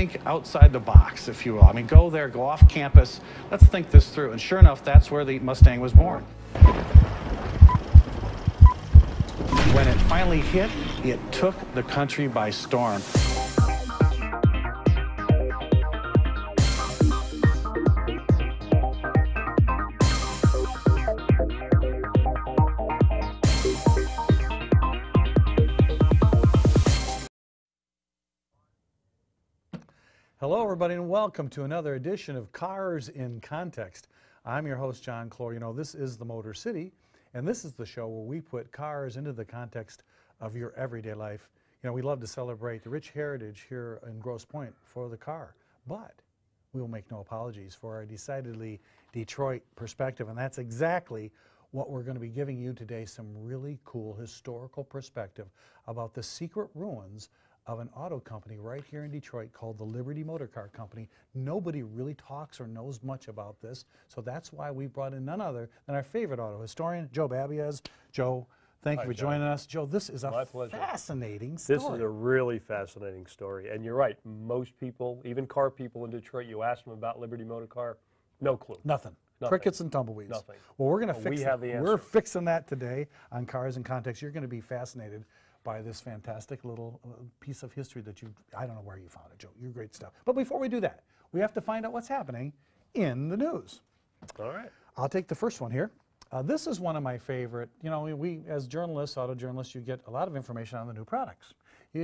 think outside the box, if you will. I mean, go there, go off campus. Let's think this through. And sure enough, that's where the Mustang was born. When it finally hit, it took the country by storm. Hello, everybody, and welcome to another edition of Cars in Context. I'm your host, John Clor. You know, this is the Motor City, and this is the show where we put cars into the context of your everyday life. You know, we love to celebrate the rich heritage here in Grosse Pointe for the car, but we will make no apologies for our decidedly Detroit perspective, and that's exactly what we're going to be giving you today, some really cool historical perspective about the secret ruins of an auto company right here in Detroit called the Liberty Motor Car Company. Nobody really talks or knows much about this, so that's why we brought in none other than our favorite auto historian, Joe Babiasz. Joe, thank you for joining us. Joe, this is a fascinating story. This is a really fascinating story, and you're right. Most people, even car people in Detroit, you ask them about Liberty Motor Car, no clue. Nothing. Crickets and tumbleweeds. Nothing. Well, we're going to fix have the answer. We're fixing that today on Cars in Context. You're going to be fascinated by this fantastic little piece of history that I don't know where you found it, Joe. You're great stuff. But before we do that, we have to find out what's happening in the news. All right. I'll take the first one here. This is one of my favorite. You know, we as journalists, auto journalists, you get a lot of information on the new products.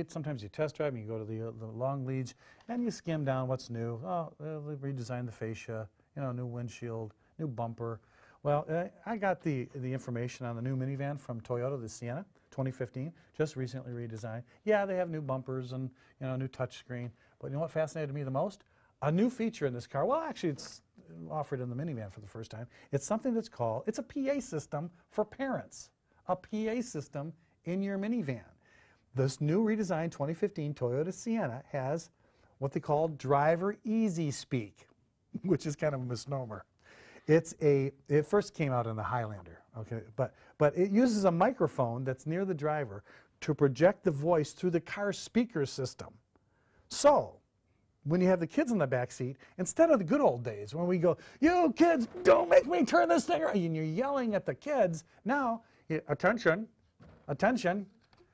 Sometimes you test drive and you go to the long leads and you skim down what's new. Oh, they redesigned the fascia, you know, new windshield, new bumper. Well, I got the information on the new minivan from Toyota, the Sienna, 2015, just recently redesigned. Yeah, they have new bumpers and, you know, new touchscreen. But you know what fascinated me the most? A new feature in this car. Well, actually, it's offered in the minivan for the first time. It's something that's called, it's a PA system for parents. A PA system in your minivan. This new redesigned 2015 Toyota Sienna has what they call driver easy speak, which is kind of a misnomer. It first came out in the Highlander, okay, but it uses a microphone that's near the driver to project the voice through the car's speaker system. So, when you have the kids in the back seat, instead of the good old days when we go, "You kids, don't make me turn this thing around," and you're yelling at the kids, now, attention, attention,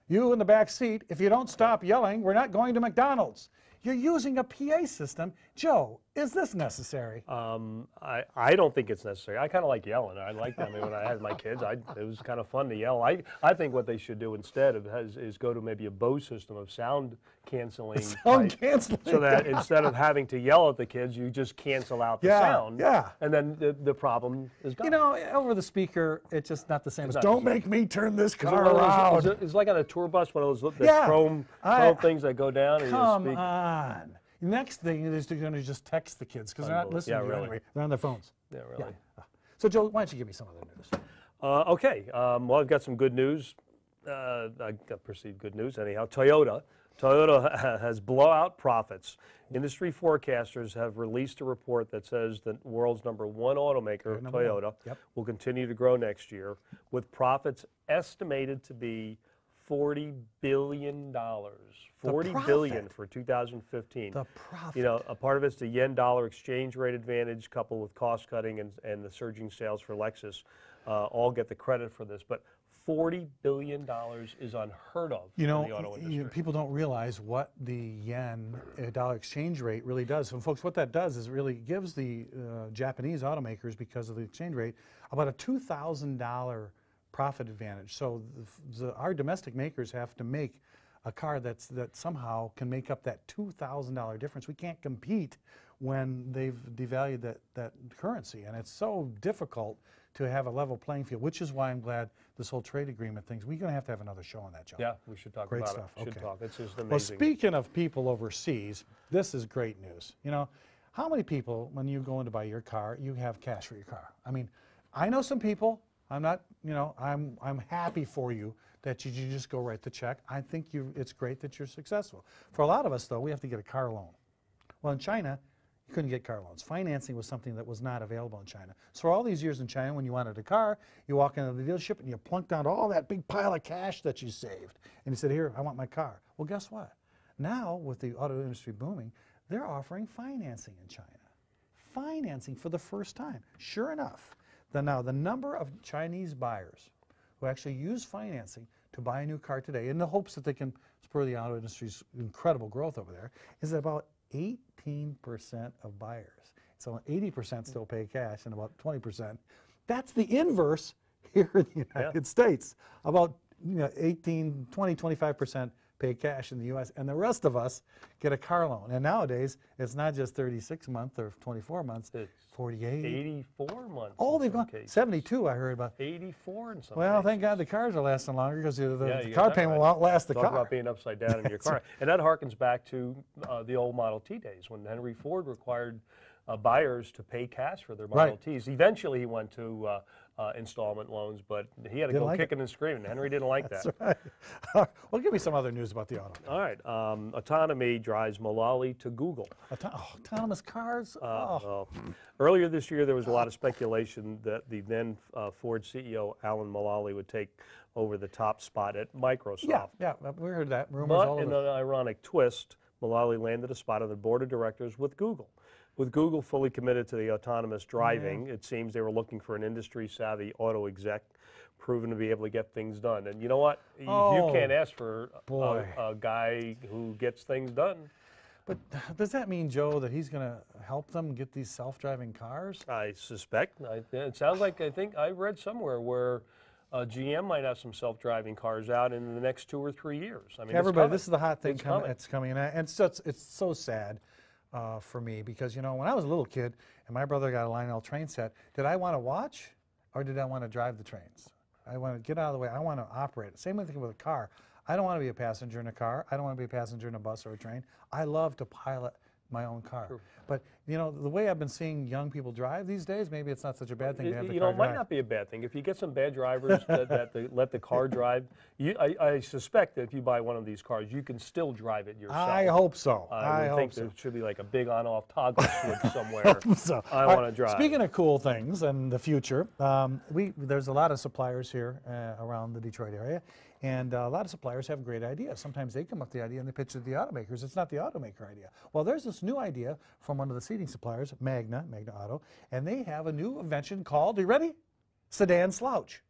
you in the back seat, if you don't stop yelling, we're not going to McDonald's. You're using a PA system. Joe, is this necessary? I don't think it's necessary. I kind of like yelling. I like that. I mean, when I had my kids, it was kind of fun to yell. I think what they should do instead is go to maybe a Bose system of sound canceling. Sound canceling. So that instead of having to yell at the kids, you just cancel out the sound. Yeah. And then the problem is gone. You know, over the speaker, it's just not the same. Don't make me turn this car around. It's like on a tour bus, one of those chrome things that go down. And come you speak. on. Next thing is they're going to just text the kids because they're not listening to you anyway. They're on their phones. Yeah, really. Yeah. So, Joe, why don't you give me some of the news? Okay. Well, I've got some good news. I got perceived good news anyhow. Toyota has blowout profits. Industry forecasters have released a report that says the world's #1 automaker, Toyota, will continue to grow next year with profits estimated to be $40 billion. $40 billion for 2015. The profit. You know, a part of it's the yen-dollar exchange rate advantage coupled with cost cutting and the surging sales for Lexus all get the credit for this. But $40 billion is unheard of in the auto industry. People don't realize what the yen-dollar exchange rate really does. So, folks, what that does is it really gives the Japanese automakers, because of the exchange rate, about a $2,000 profit advantage. So our domestic makers have to make a car that somehow can make up that $2,000 difference. We can't compete when they've devalued that currency, and it's so difficult to have a level playing field, which is why I'm glad this whole trade agreement things. We're going to have another show on that, Joe. Yeah, we should talk about stuff. it. Should talk. It's just amazing. Well, speaking of people overseas, this is great news. You know, how many people, when you go in to buy your car, you have cash for your car? I mean, I know some people. I'm not, you know, I'm happy for you that you just go write the check. I think it's great that you're successful. For a lot of us, though, we have to get a car loan. Well, in China, you couldn't get car loans. Financing was something that was not available in China. So for all these years in China, when you wanted a car, you walk into the dealership and you plunk down all that big pile of cash that you saved. And you said, here, I want my car. Well, guess what? Now, with the auto industry booming, they're offering financing in China. Financing for the first time. Sure enough, the number of Chinese buyers who actually use financing to buy a new car today in the hopes that they can spur the auto industry's incredible growth over there is about 18% of buyers. So 80% still pay cash and about 20%. That's the inverse here in the United States. About 18, 20, 25% pay cash in the U.S. and the rest of us get a car loan. And nowadays, it's not just 36 months or 24 months, it's 48. 84 months. Oh, they've gone, cases. 72 I heard about. 84 in some Well, cases. thank God the cars are lasting longer because the you car got that payment right. will outlast the Talk car. about being upside down in your car. And that harkens back to the old Model T days when Henry Ford required buyers to pay cash for their Model Ts. Eventually he went to installment loans, but he had to go kicking and screaming. Henry didn't like that. That's right. Well, give me some other news about the auto. All right. Autonomy drives Mullally to Google. Autonomous cars? Well, earlier this year, there was a lot of speculation that the then Ford CEO, Alan Mullally, would take over the top spot at Microsoft. Yeah, we heard that. Rumors But all in over. an ironic twist, Mullally landed a spot on the board of directors with Google. With Google fully committed to the autonomous driving, it seems they were looking for an industry-savvy auto exec proven to be able to get things done. And you know what? You can't ask for a guy who gets things done. But does that mean, Joe, that he's going to help them get these self-driving cars? I suspect. It sounds like, I think I read somewhere where GM might have some self-driving cars out in the next 2 or 3 years. I mean, everybody, this is the hot thing coming. It's coming. And it's so sad for me because, when I was a little kid and my brother got a Lionel train set, did I want to watch or did I want to drive the trains? I want to get out of the way. I want to operate it. Same thing with a car. I don't want to be a passenger in a car. I don't want to be a passenger in a bus or a train. I love to pilot my own car. True. But, the way I've been seeing young people drive these days, maybe it's not such a bad thing to have the car it might drive. not be a bad thing. If you get some bad drivers that let the car drive, I suspect that if you buy one of these cars, you can still drive it yourself. I hope so. I think there should be like a big on-off toggle switch somewhere. I want to drive. Speaking of cool things and the future, there's a lot of suppliers here around the Detroit area, and a lot of suppliers have great ideas. Sometimes they come up with the idea and they pitch it to the automakers. It's not the automaker idea. Well, there's this new idea from one of the seating suppliers, Magna Auto, and they have a new invention called, are you ready? Sedan slouch.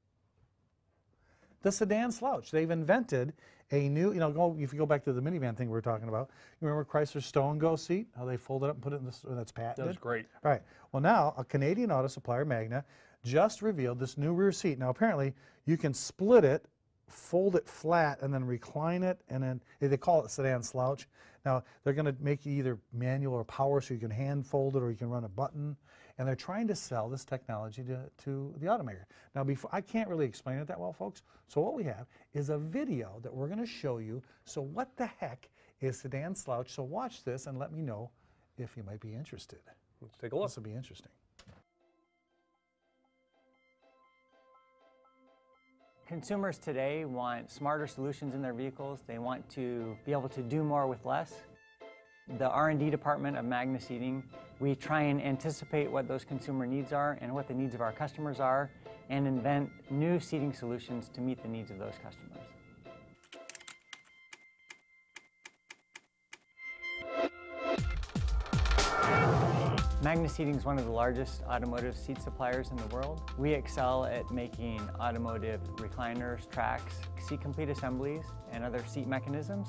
The sedan slouch. They've invented a new, if you go back to the minivan thing we were talking about, you remember Chrysler's Stow and Go seat? How they fold it up and put it in this, that's patented? That's great. All right. Well, now a Canadian auto supplier, Magna, just revealed this new rear seat. Now, apparently, you can split it, fold it flat, and then recline it, and then they call it sedan slouch. Now, they're going to make it either manual or power, so you can hand fold it or you can run a button. And they're trying to sell this technology to the automaker. Now, I can't really explain it that well, folks. So what we have is a video that we're going to show you. So what the heck is sedan slouch? So watch this and let me know if you might be interested. Let's take a look. This will be interesting. Consumers today want smarter solutions in their vehicles. They want to be able to do more with less. The R&D department of Magna Seating, we try and anticipate what those consumer needs are and what the needs of our customers are and invent new seating solutions to meet the needs of those customers. Magna Seating is one of the largest automotive seat suppliers in the world. We excel at making automotive recliners, tracks, seat complete assemblies, and other seat mechanisms.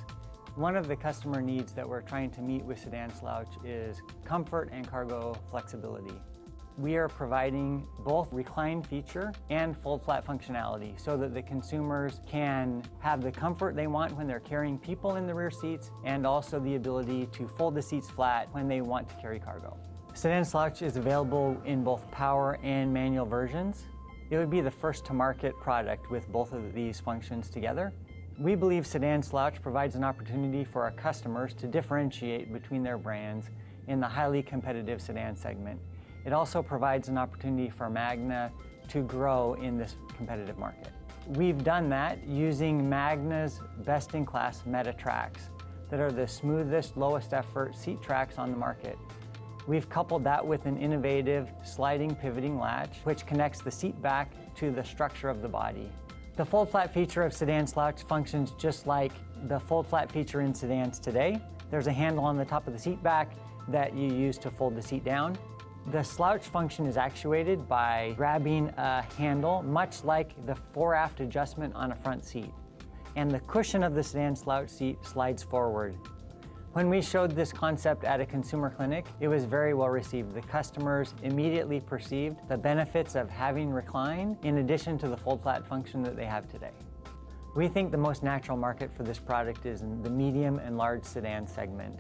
One of the customer needs that we're trying to meet with Sedan Slouch is comfort and cargo flexibility. We are providing both recline feature and fold flat functionality so that the consumers can have the comfort they want when they're carrying people in the rear seats and also the ability to fold the seats flat when they want to carry cargo. Sedan Slouch is available in both power and manual versions. It would be the first to market product with both of these functions together. We believe Sedan Slouch provides an opportunity for our customers to differentiate between their brands in the highly competitive sedan segment. It also provides an opportunity for Magna to grow in this competitive market. We've done that using Magna's best-in-class Meta tracks that are the smoothest, lowest effort seat tracks on the market. We've coupled that with an innovative sliding pivoting latch which connects the seat back to the structure of the body. The fold flat feature of Sedan Slouch functions just like the fold flat feature in sedans today. There's a handle on the top of the seat back that you use to fold the seat down. The slouch function is actuated by grabbing a handle, much like the fore-aft adjustment on a front seat. And the cushion of the sedan slouch seat slides forward. When we showed this concept at a consumer clinic, it was very well received. The customers immediately perceived the benefits of having recline in addition to the fold flat function that they have today. We think the most natural market for this product is in the medium and large sedan segment.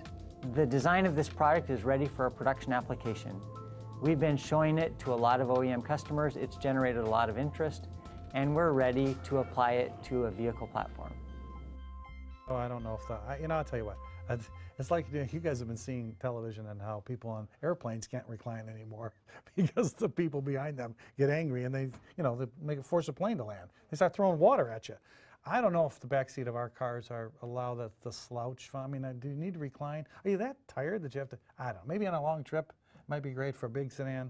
The design of this product is ready for a production application. We've been showing it to a lot of OEM customers. It's generated a lot of interest, and we're ready to apply it to a vehicle platform. Oh, I don't know if that, I'll tell you what. It's like you guys have been seeing television and how people on airplanes can't recline anymore because the people behind them get angry and they force a plane to land. They start throwing water at you. I don't know if the back seat of our cars allow the slouch. I mean, do you need to recline? Are you that tired that you have to? I don't know. Maybe on a long trip, might be great for a big sedan.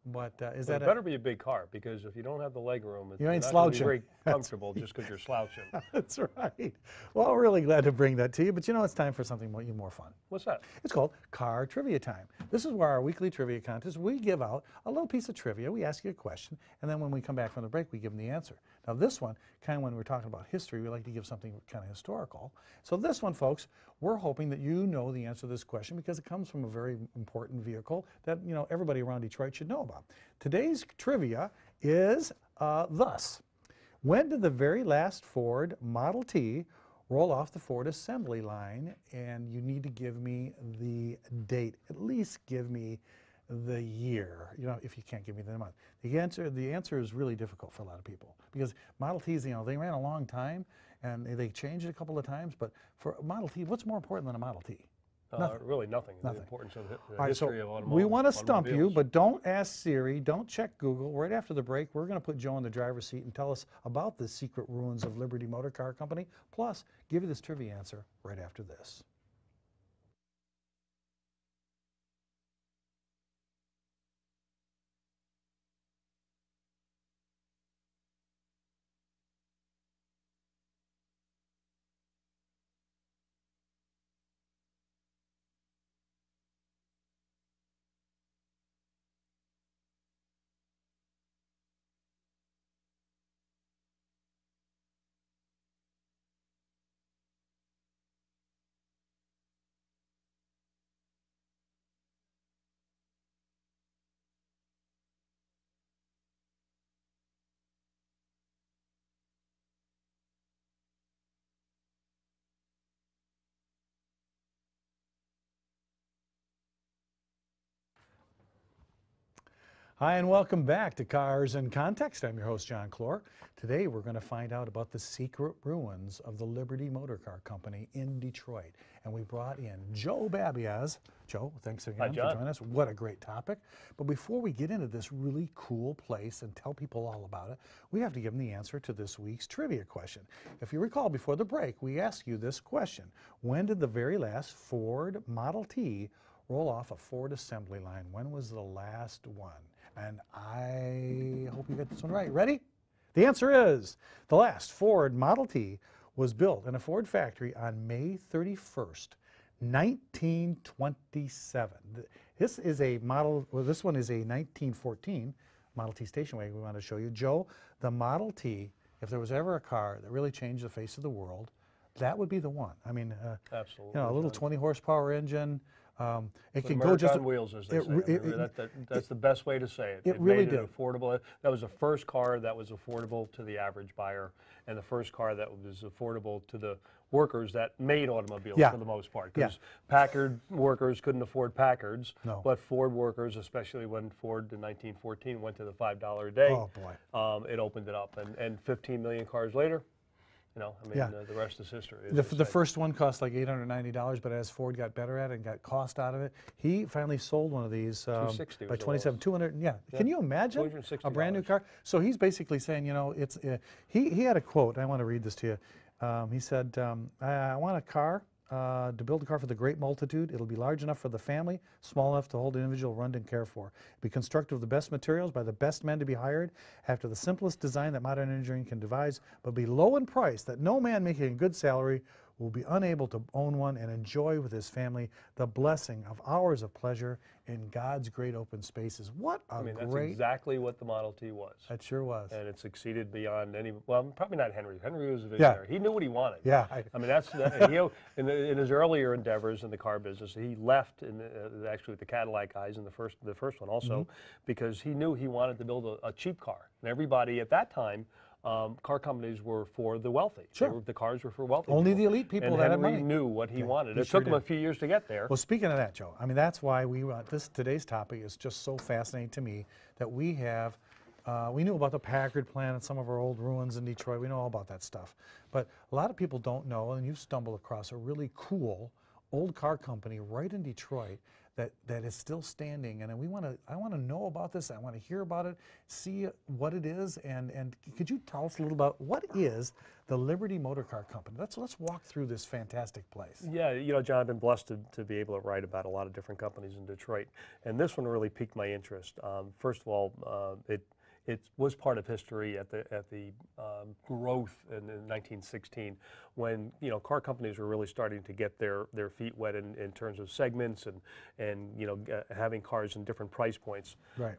But is that it better be a big car, because if you don't have the leg room, you ain't not slouching. Be very comfortable just because you're slouching. That's right. Well, we're really glad to bring that to you, but it's time for something even more fun. What's that? It's called Car Trivia Time. This is where our weekly trivia contest, we give out a little piece of trivia, we ask you a question, and then when we come back from the break, we give them the answer. Now this one, kind of when we're talking about history, we like to give something kind of historical. So this one, folks, we're hoping that you know the answer to this question because it comes from a very important vehicle that everybody around Detroit should know about. Today's trivia is thus. When did the very last Ford Model T roll off the Ford assembly line? And you need to give me the date. At least give me the year, if you can't give me the month. The answer is really difficult for a lot of people because Model Ts, they ran a long time and they changed it a couple of times, but for a Model T, what's more important than a Model T? Really nothing. Nothing. The importance of the All right, history so of automotive. we want to stump you, but don't ask Siri, don't check Google. Right after the break, we're going to put Joe in the driver's seat and tell us about the secret ruins of Liberty Motor Car Company, plus give you this trivia answer right after this. Hi, and welcome back to Cars in Context. I'm your host, John Clor. Today, we're going to find out about the secret ruins of the Liberty Motor Car Company in Detroit. And we brought in Joe Babiasz. Joe, thanks again for joining us. What a great topic. But before we get into this really cool place and tell people all about it, we have to give them the answer to this week's trivia question. If you recall, before the break, we asked you this question. When did the very last Ford Model T roll off a Ford assembly line? When was the last one? And I hope you get this one right. Ready? The answer is the last Ford Model T was built in a Ford factory on May 31st, 1927. This is a model, well, this one is a 1914 Model T station wagon we want to show you. Joe, the Model T, if there was ever a car that really changed the face of the world, that would be the one. I mean, absolutely, a little 20 horsepower engine. It can American go just on wheels, as they say. That's the best way to say it. It really made it did. affordable. That was the first car that was affordable to the average buyer, and the first car that was affordable to the workers that made automobiles for the most part. Because Packard workers couldn't afford Packards, but Ford workers, especially when Ford in 1914 went to the $5 a day, it opened it up. And 15 million cars later, the rest is history. The first one cost like $890, but as Ford got better at it and got cost out of it, he finally sold one of these by 27, 200. Yeah. Can you imagine a brand new car? So he's basically saying, it's he had a quote. I want to read this to you. He said, "I want a car." To build a car for the great multitude. It'll be large enough for the family, small enough to hold an individual run and care for. Be constructed of the best materials by the best men to be hired, after the simplest design that modern engineering can devise, but be low in price, that no man making a good salary will be unable to own one and enjoy with his family the blessing of hours of pleasure in God's great open spaces. What a I mean, that's great... exactly what the Model T was. That sure was. And it succeeded beyond any, well, probably not Henry. Henry was a visionary. He knew what he wanted. Yeah. I mean, in his earlier endeavors in the car business, he left actually with the Cadillac guys in the first one also, because he knew he wanted to build a cheap car. And everybody at that time, car companies were for the wealthy. Sure. The cars were for wealthy Only people. the elite people and that had Henry money. knew what he wanted. he It sure took him a did. few years to get there. Well, speaking of that, Joe, I mean, that's why today's topic is just so fascinating to me that we have, we knew about the Packard plant and some of our old ruins in Detroit. We know all about that stuff. But a lot of people don't know, and you've stumbled across a really cool old car company right in Detroit that is still standing, and I want to know about this. I want to hear about it, see what it is, and could you tell us a little about what is the Liberty Motor Car Company? Let's walk through this fantastic place. Yeah, you know, John, I've been blessed to be able to write about a lot of different companies in Detroit, and this one really piqued my interest. First of all, it was part of history at the growth in 1916, when car companies were really starting to get their feet wet in terms of segments and having cars in different price points. Right.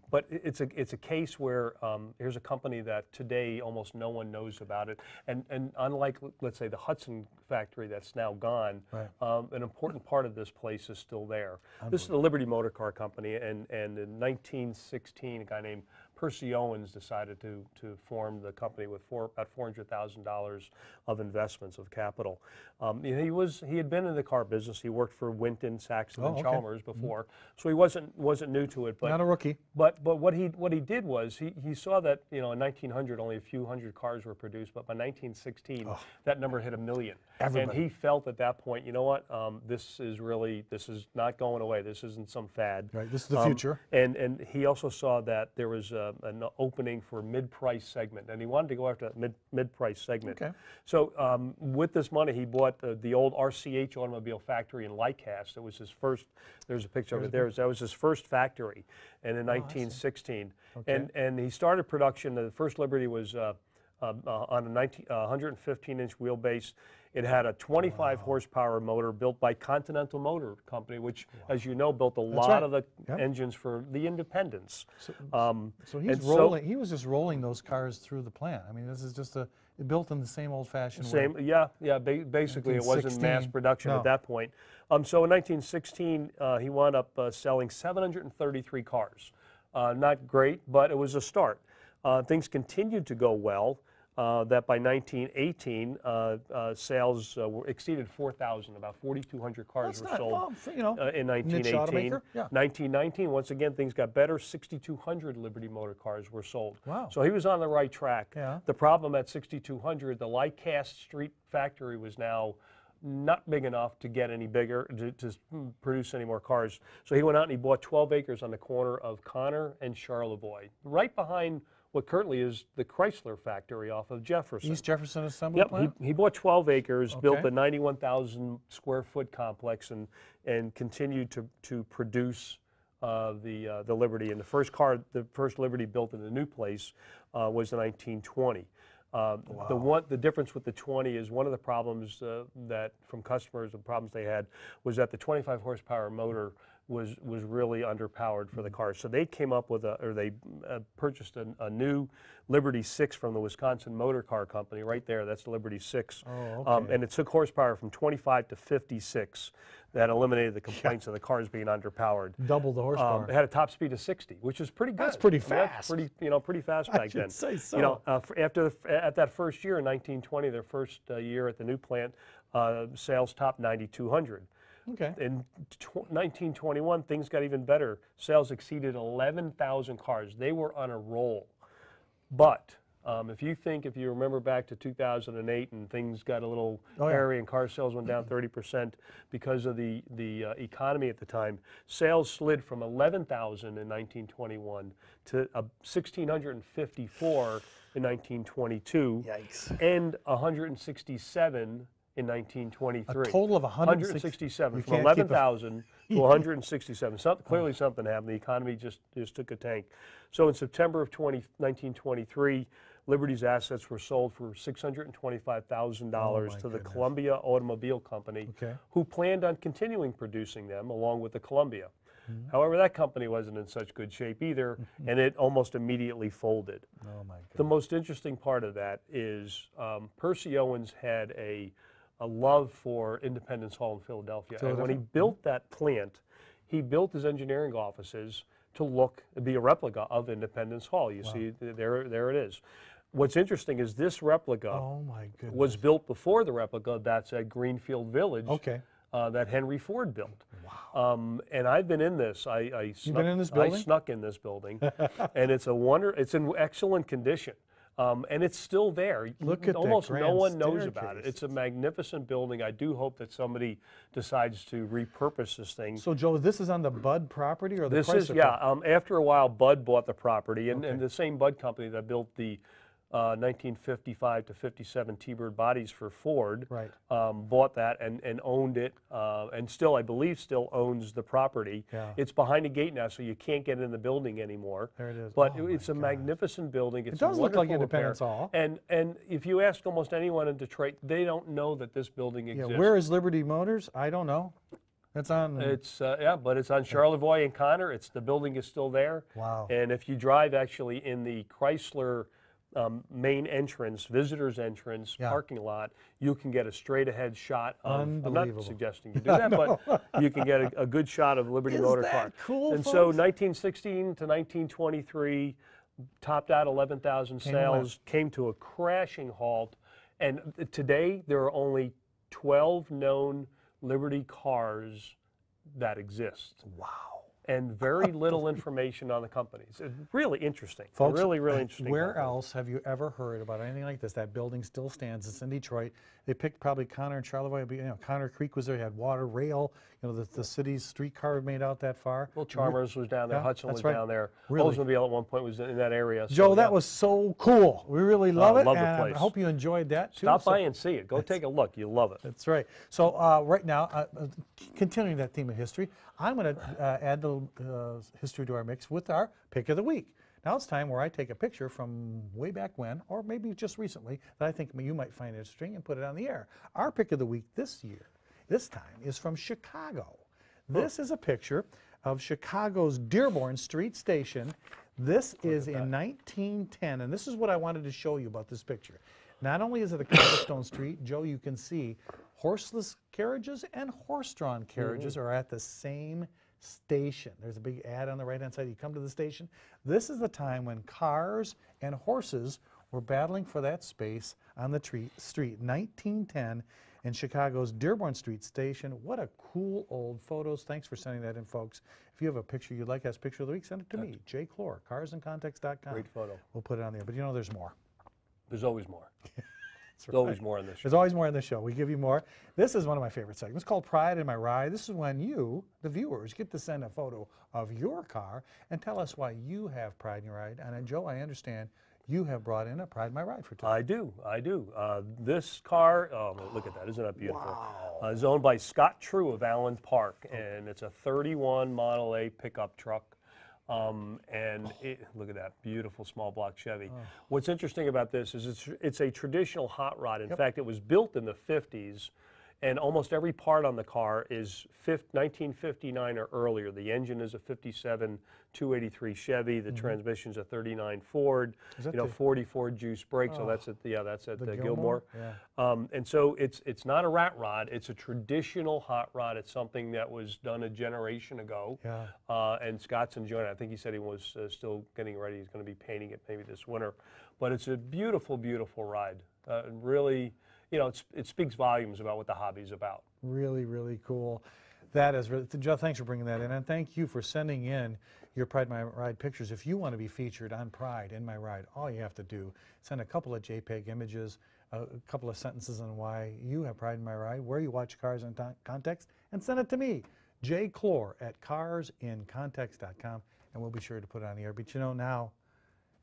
But it's a case where here's a company that today almost no one knows about it, and unlike, let's say, the Hudson factory that's now gone, Right. An important part of this place is still there. This is the Liberty Motor Car Company, and in 1916, a guy named Percy Owens decided to form the company with about $400,000 of investments of capital. He had been in the car business. He worked for Winton, Saxon, and Chalmers before, so he wasn't new to it. But Not a rookie. But what he did was he saw that in 1900 only a few hundred cars were produced, but by 1916 that number hit 1 million. Everybody. And he felt at that point, you know what, this is not going away. This isn't some fad. Right. This is the future. And he also saw that there was an opening for mid-price segment, and he wanted to go after that mid-price segment. Okay. So with this money, he bought the old RCH automobile factory in Leicester. It was his first. There's a picture of it there. That was his first factory, and in 1916, and he started production. The first Liberty was on a 115-inch wheelbase. It had a 25 horsepower motor built by Continental Motor Company, which, as you know, built a lot of the engines for the Independents. So he's rolling. He was just rolling those cars through the plant. I mean, this is just built in the same old-fashioned way. Basically, it wasn't mass production at that point. So in 1916, he wound up selling 733 cars. Not great, but it was a start. Things continued to go well. That by 1918, sales exceeded 4,000. About 4,200 cars were sold in 1918. 1919, once again, things got better. 6,200 Liberty Motor cars were sold. Wow. So he was on the right track. Yeah. The problem at 6,200, the Leicester Street factory was now not big enough to get any bigger, to produce any more cars. So he went out and he bought 12 acres on the corner of Connor and Charlevoix, right behind what currently is the Chrysler factory off of Jefferson. East Jefferson Assembly Plant? He bought 12 acres, built a 91,000 square foot complex, and continued to produce the Liberty. And the first Liberty built in the new place was in 1920. The difference with the 20 is one of the problems that from customers, the problems they had was that the 25 horsepower motor was really underpowered for the car. So they came up with they purchased a new Liberty 6 from the Wisconsin Motor Car Company right there. That's the Liberty 6. And it took horsepower from 25 to 56. That eliminated the complaints of the cars being underpowered. Double the horsepower. It had a top speed of 60, which is pretty good. That's pretty fast. I mean, that's pretty fast back then. I should say so. At that first year in 1920, their first year at the new plant, sales topped 9,200. Okay. In 1921, things got even better. Sales exceeded 11,000 cars. They were on a roll. But if you remember back to 2008 and things got a little hairy and car sales went down 30% because of the economy at the time, sales slid from 11,000 in 1921 to 1,654 in 1922. Yikes. And 167 in 1923. A total of 167 from 11,000 to 167. Clearly something happened. The economy just took a tank. So in September of 1923, Liberty's assets were sold for $625,000 to the goodness. Columbia Automobile Company, Okay. who planned on continuing producing them along with the Columbia. However, that company wasn't in such good shape either, and it almost immediately folded. Oh my The goodness. most interesting part of that is Percy Owens had a love for Independence Hall in Philadelphia. And when he built that plant, he built his engineering offices to be a replica of Independence Hall. You see, there it is. What's interesting is this replica Oh my goodness. was built before the replica that's at Greenfield Village. Okay. That Henry Ford built. Wow. And I've been in this. You've been in this building? I snuck in this building, and it's it's in excellent condition. And it's still there. Look at that Almost no grand one knows about it. staircase. It's a magnificent building. I do hope that somebody decides to repurpose this thing. So Joe, this is on the Bud property or the This Chrysler is, property? after a while, Bud bought the property, and Okay. the same Bud company that built the 1955 to 57 T-Bird bodies for Ford, Right. bought that and owned it, and still, I believe, still owns the property. Yeah. It's behind a gate now, so you can't get in the building anymore. There it is. But Oh it's my a gosh. magnificent building. It's does look like wonderful Independence repair. Hall. And if you ask almost anyone in Detroit, they don't know that this building Yeah, exists. where is Liberty Motors? I don't know. It's on. It's but it's on Charlevoix and Connor. The building is still there. Wow. And if you drive actually in the Chrysler main entrance, visitors entrance, Yeah. parking lot, you can get a straight ahead shot of. I'm Unbelievable. not suggesting you do that, but you can get a good shot of Liberty Is Motor that Car. cool, And so folks? 1916 to 1923, topped out 11,000 Came and went. sales, came to a crashing halt, and today there are only 12 known Liberty cars that exist. Wow. And very little information on the companies. It's really interesting. Folks, really interesting. where company. else have you ever heard about anything like this? That building still stands. It's in Detroit. They picked probably Connor and Charlevoix. Connor Creek was there. You had water, rail. The city's streetcar made out that far. Well, Chalmers was down there. Yeah, Hudson that's was right. down there. Really? Oldsmobile at one point was in that area. Joe, so, that yeah. was so cool. We really love it. love the and place. I hope you enjoyed that too. Stop So- by and see it. Go take a look. You'll love it. That's right. So right now, continuing that theme of history, I'm going to add the history to our mix with our pick of the week. Now it's time where I take a picture from way back when, or maybe just recently, that I think you might find interesting and put it on the air. Our pick of the week this time, is from Chicago. This is a picture of Chicago's Dearborn Street Station. This is in 1910, and this is what I wanted to show you about this picture. Not only is it a cobblestone street, Joe, you can see horseless carriages and horse-drawn carriages are at the same station. There's a big ad on the right-hand side. You come to the station. This is the time when cars and horses were battling for that space on the street. 1910 in Chicago's Dearborn Street Station. What a cool old photos. Thanks for sending that in, folks. If you have a picture you'd like as picture of the week, send it to me, Jay Clor, carsandcontext.com. Great photo. We'll put it on there. But there's more. There's always more. That's There's always more on this show. There's always more in the show. We give you more. This is one of my favorite segments called Pride in My Ride. This is when you, the viewers, get to send a photo of your car and tell us why you have pride in your ride. And Joe, I understand you have brought in a Pride in My Ride for today. I do. This car, look at that. Isn't that beautiful? Wow. Is owned by Scott True of Allen Park, and it's a 31 Model A pickup truck. Look at that beautiful small block Chevy. What's interesting about this is it's a traditional hot rod. In fact, it was built in the 50s, and almost every part on the car is 1959 or earlier. The engine is a 57 283 Chevy. The transmission's a 39 Ford. 40 Ford juice brakes. So that's at the Gilmore. Yeah. And so it's not a rat rod. It's a traditional hot rod. It's something that was done a generation ago. Yeah. And Scott's enjoying it. I think he said he was still getting ready. He's going to be painting it maybe this winter. But it's a beautiful, beautiful ride. Really, it speaks volumes about what the hobby's about. Really, really cool. That is really, Joe, thanks for bringing that in. And thank you for sending in your Pride in My Ride pictures. If you want to be featured on Pride in My Ride, all you have to do, send a couple of JPEG images, a couple of sentences on why you have Pride in My Ride, where you watch Cars in Context, and send it to me, Jay Clor at carsincontext.com, and we'll be sure to put it on the air. But now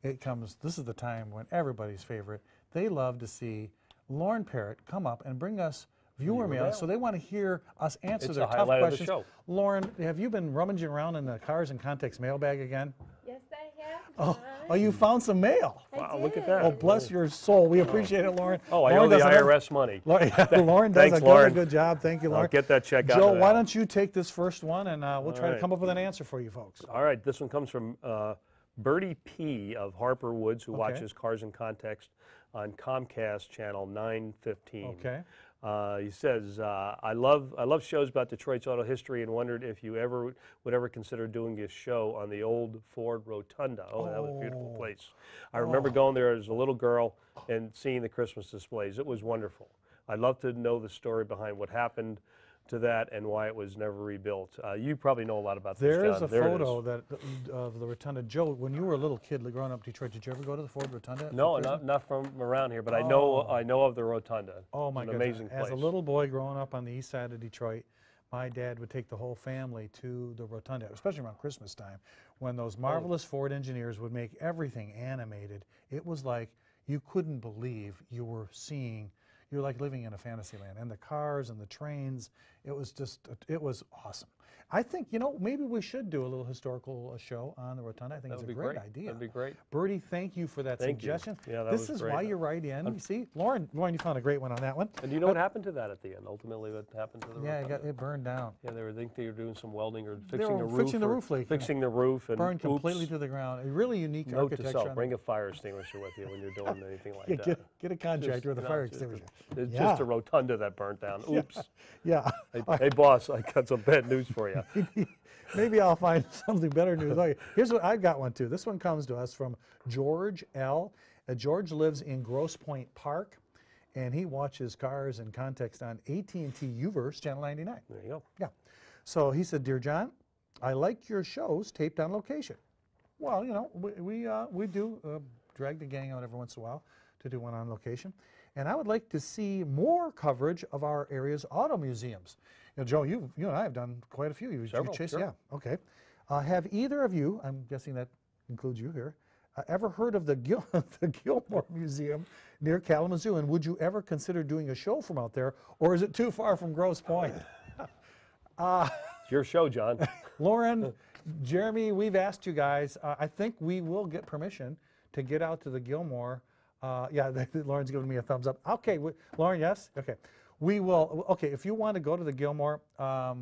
this is the time when everybody's favorite. They love to see Lauren Parrott come up and bring us viewer mail, so they want to hear us answer It's their the tough highlight of the questions. show. Lauren, have you been rummaging around in the Cars and Context mailbag again? Yes, I have. Oh, you found some mail. Wow, look at that. Oh, bless your soul. We appreciate it, Lauren. Oh, I Lauren owe the does an- IRS money. Lauren does Thanks, a Lauren. good job. Thank you, Lauren. I'll get that check out. Joe, in the why mail. don't you take this first one, and we'll try to right. come up with an answer for you folks. All right, this one comes from Bertie P. of Harper Woods, who Okay. watches Cars in Context on Comcast Channel 915. Okay. He says, I love shows about Detroit's auto history and wondered if you would ever consider doing a show on the old Ford Rotunda. Oh, that was a beautiful place. I remember going there as a little girl and seeing the Christmas displays. It was wonderful. I'd love to know the story behind what happened to that and why it was never rebuilt. You probably know a lot about this, There is John. a There it photo is. that of the Rotunda. Joe, when you were a little kid growing up in Detroit, did you ever go to the Ford Rotunda? No, for Christmas? not from around here, but I know of the Rotunda. Oh my It's an goodness. amazing place. As a little boy growing up on the east side of Detroit, my dad would take the whole family to the Rotunda, especially around Christmas time, when those marvelous Ford engineers would make everything animated. It was like you couldn't believe you were seeing, you were like living in a fantasy land. And the cars and the trains, it was just, it was awesome. I think, you know, maybe we should do a little historical show on the Rotunda. I think That it's a would be great great. idea. That'd be great. Bertie, thank you for that Thank you. suggestion. Yeah, that this was is great. why you write in. You see, Lauren, you found a great one on that one. And do you know what happened to that at the end? Ultimately, what happened to the Yeah, Rotunda? it burned down. Yeah, they were doing some welding or They fixing were the roof. fixing the or roof leak. Fixing the roof and Burned completely oops. to the ground. A really unique Note to architecture. self, on bring a fire extinguisher with you when you're doing anything like yeah, that. get a contractor with a you know, fire it's extinguisher. It's Yeah. just a Rotunda that burnt down. Oops. Yeah. Hey, boss, I got some bad news for you. Maybe I'll find something better news. Okay, here's what I've got one too. This one comes to us from George L. George lives in Grosse Pointe Park, and he watches Cars in Context on AT&T Uverse Channel 99. There you go. Yeah. So he said, "Dear John, I like your shows taped on location." Well, you know, we do drag the gang out every once in a while to do one on location. And I would like to see more coverage of our area's auto museums. You know, Joe, you and I have done quite a few. You Several, chase, sure. yeah, okay. Have either of you, I'm guessing that includes you here, ever heard of the the Gilmore Museum near Kalamazoo? And would you ever consider doing a show from out there, or is it too far from Grosse Pointe? It's your show, John. Lauren, Jeremy, we've asked you guys. I think we will get permission to get out to the Gilmore. Yeah, Lauren's giving me a thumbs up. Okay, Lauren, yes? Okay. We will, okay, if you want to go to the Gilmore,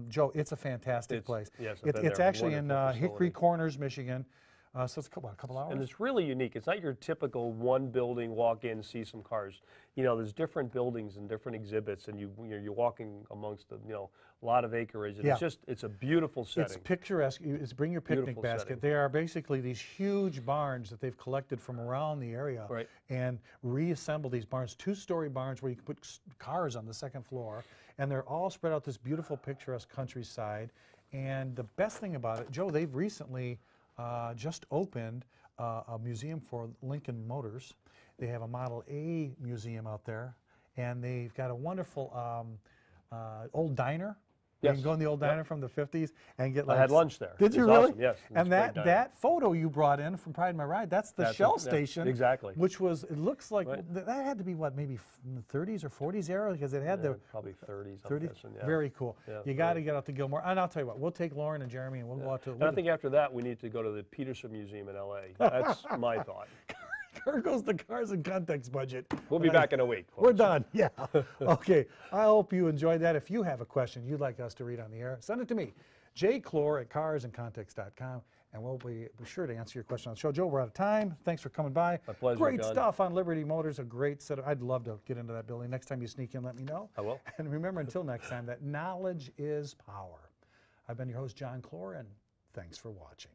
Joe, it's a fantastic place. Yes, I've been It's there. actually in Wonderful Hickory facility. Corners, Michigan. So it's a couple hours? And it's really unique. It's not your typical one building, walk in, see some cars. You know, there's different buildings and different exhibits, and you're walking amongst a lot of acreage. And Yeah. it's a beautiful setting. It's picturesque. Bring your picnic Beautiful basket. setting. They are basically these huge barns that they've collected from around the area Right. and reassemble these barns, two-story barns where you can put cars on the second floor, and they're all spread out this beautiful picturesque countryside. And the best thing about it, Joe, they've recently just opened a museum for Lincoln Motors. They have a Model A museum out there, and they've got a wonderful old diner. You Yes. can go in the old diner from the 50s and get I like... had lunch there. Did It's you really? awesome, yes. It's a And great diner. that photo you brought in from Pride in My Ride, that's the That's Shell it, yeah, station. exactly. Which was, it looks like, Right. that had to be what, maybe from the 30s or 40s era? Because it had Yeah, the probably 30s, I'm 30s. guessing, yeah. Very cool. Yeah, You got to very- get out to Gilmore. And I'll tell you what, we'll take Lauren and Jeremy and we'll go out to... And I think after that, we need to go to the Peterson Museum in L.A. That's my thought. There goes the Cars and Context budget. We'll be back in a week. We're folks. done, yeah. Okay, I hope you enjoyed that. If you have a question you'd like us to read on the air, send it to me, jclor@carsandcontext.com, and we'll be sure to answer your question on the show. Joe, we're out of time. Thanks for coming by. My pleasure, Great John. stuff on Liberty Motors, a great set of, I'd love to get into that building. Next time you sneak in, let me know. I will. And remember, until next time, that knowledge is power. I've been your host, John Clor, and thanks for watching.